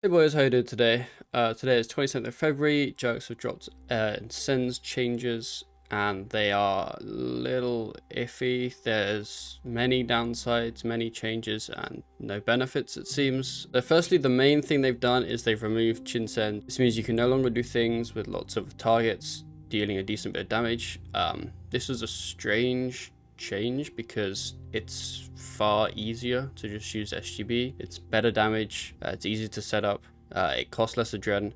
Hey boys, how you doing today? Today is 27th of February. Jerks have dropped Incend changes and they are a little iffy. There's many downsides, many changes, and no benefits, it seems. So firstly, the main thing they've done is they've removed Chinsend. This means you can no longer do things with lots of targets dealing a decent bit of damage. This is a strange change because it's far easier to just use SGB. It's better damage, it's easy to set up, it costs less adren.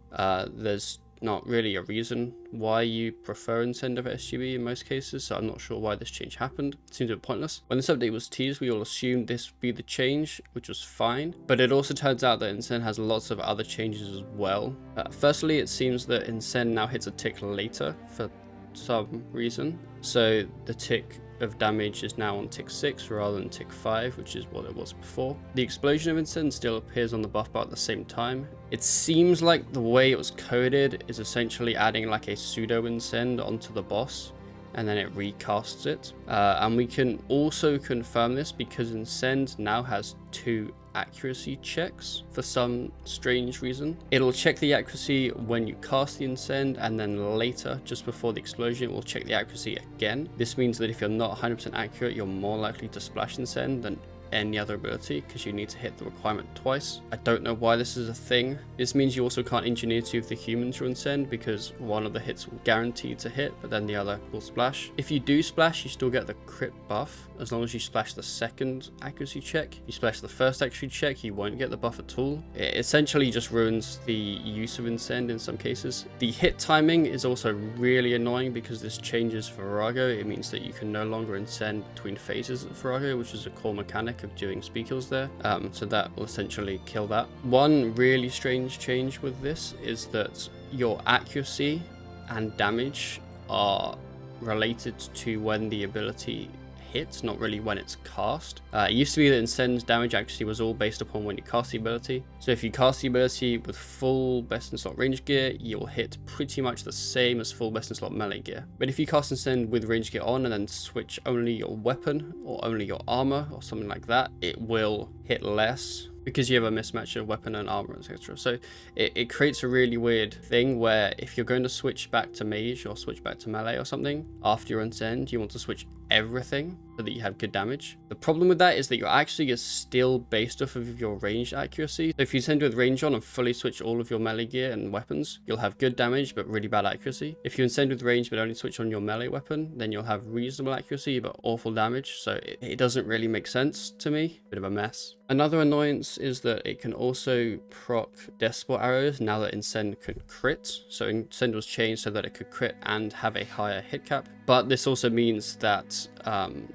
There's not really a reason why you prefer Incend over SGB in most cases, so I'm not sure why this change happened. It seems a bit pointless. When this update was teased, we all assumed this would be the change, which was fine, but it also turns out that Incend has lots of other changes as well. Firstly, it seems that Incend now hits a tick later for some reason, so the tick of damage is now on tick 6 rather than tick 5, which is what it was before. The explosion of Incend still appears on the buff bar at the same time. It seems like the way it was coded is essentially adding like a pseudo Incend onto the boss and then it recasts it. And we can also confirm this because Incend now has 2 accuracy checks for some strange reason. It'll check the accuracy when you cast the Incend, and then later, just before the explosion, it will check the accuracy again. This means that if you're not 100% accurate, you're more likely to splash Incend than any other ability because you need to hit the requirement twice. I don't know why this is a thing. This means you also can't Ingenuity with the humans you Incend because one of the hits will guarantee to hit, but then the other will splash. If you do splash, you still get the crit buff as long as you splash the second accuracy check. If you splash the first accuracy check, you won't get the buff at all. It essentially just ruins the use of Incend in some cases. The hit timing is also really annoying because this changes Virago. It means that you can no longer Incend between phases of Virago, which is a core mechanic of doing speed kills there, so that will essentially kill that. One really strange change with this is that your accuracy and damage are related to when the ability hits, not really when it's cast. It used to be that Incend's damage accuracy was all based upon when you cast the ability. So if you cast the ability with full best in slot range gear, you'll hit pretty much the same as full best in slot melee gear. But if you cast Incend with range gear on and then switch only your weapon or only your armor or something like that, it will hit less because you have a mismatch of weapon and armor, etc. So it creates a really weird thing where if you're going to switch back to mage or switch back to melee or something after your Incend, you want to switch everything so that you have good damage. The problem with that is that your accuracy is still based off of your ranged accuracy. So if you Incend with range on and fully switch all of your melee gear and weapons, you'll have good damage but really bad accuracy. If you Incend with range but only switch on your melee weapon, then you'll have reasonable accuracy but awful damage. So it doesn't really make sense to me. Bit of a mess. Another annoyance is that it can also proc Deathsport arrows now that Incend can crit. So Incend was changed so that it could crit and have a higher hit cap. But this also means that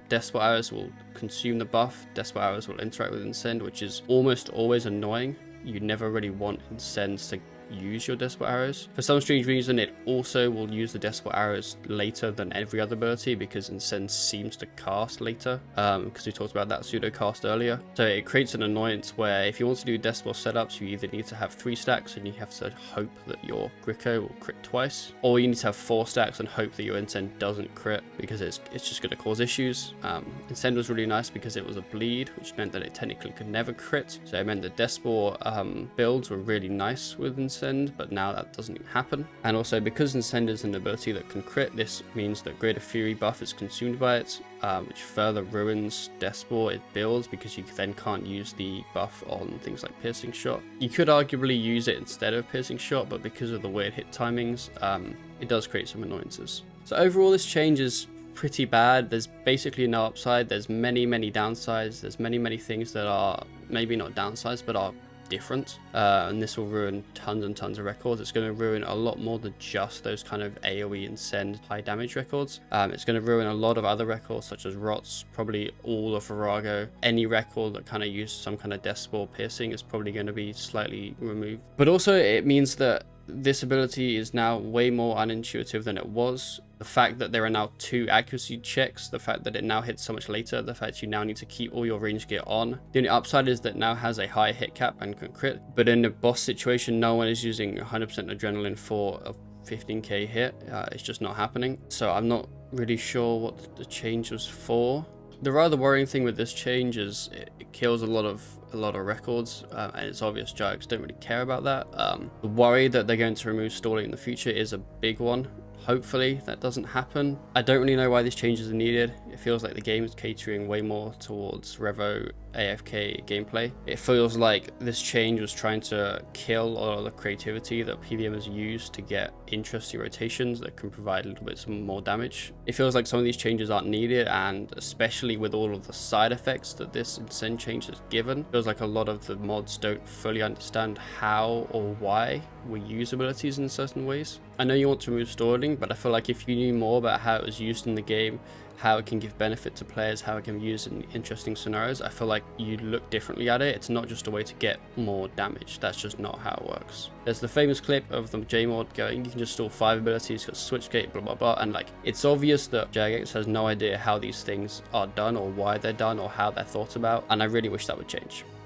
Deathsport arrows will consume the buff. Deathsport arrows will interact with Incend, which is almost always annoying. You never really want Incend to use your Deathsport arrows. For some strange reason, it also will use the Deathsport arrows later than every other ability because Incend seems to cast later, because we talked about that pseudo cast earlier. So it creates an annoyance where if you want to do Deathsport setups, you either need to have 3 stacks and you have to hope that your Gricko will crit twice, or you need to have 4 stacks and hope that your Incend doesn't crit because it's just going to cause issues. Incend was really nice because it was a bleed, which meant that it technically could never crit, so it meant that Deathsport builds were really nice with Incend, but now that doesn't even happen. And also because Incend is an ability that can crit, this means that Greater Fury buff is consumed by it, which further ruins Deathsport it builds because you then can't use the buff on things like Piercing Shot. You could arguably use it instead of Piercing Shot, but because of the weird hit timings, it does create some annoyances. So overall, this change is pretty bad. There's basically no upside. There's many downsides. There's many things that are maybe not downsides but are different, and this will ruin tons and tons of records. It's going to ruin a lot more than just those kind of AoE and send high damage records. It's going to ruin a lot of other records such as Rots, probably all of Virago. Any record that kind of used some kind of Deathsport piercing is probably going to be slightly removed. But also it means that this ability is now way more unintuitive than it was. The fact that there are now 2 accuracy checks, the fact that it now hits so much later, the fact you now need to keep all your range gear on. The only upside is that it now has a high hit cap and can crit, but in a boss situation, no one is using 100% adrenaline for a 15k hit. It's just not happening. So I'm not really sure what the change was for. The rather worrying thing with this change is it kills a lot of records, and it's obvious Jagex don't really care about that. The worry that they're going to remove stalling in the future is a big one. Hopefully that doesn't happen. I don't really know why these changes are needed. It feels like the game is catering way more towards Revo AFK gameplay. It feels like this change was trying to kill a lot of the creativity that PVM has used to get interesting rotations that can provide a little bit more damage. It feels like some of these changes aren't needed, and especially with all of the side effects that this Incend change has given, it feels like a lot of the mods don't fully understand how or why we use abilities in certain ways. I know you want to remove stalling, but I feel like if you knew more about how it was used in the game, how it can give benefit to players, how it can be used in interesting scenarios, I feel like you'd look differently at it. It's not just a way to get more damage. That's just not how it works. There's the famous clip of the J-mod going, you can just stall 5 abilities, got switchgate, blah blah blah, and like, it's obvious that Jagex has no idea how these things are done or why they're done or how they're thought about, and I really wish that would change.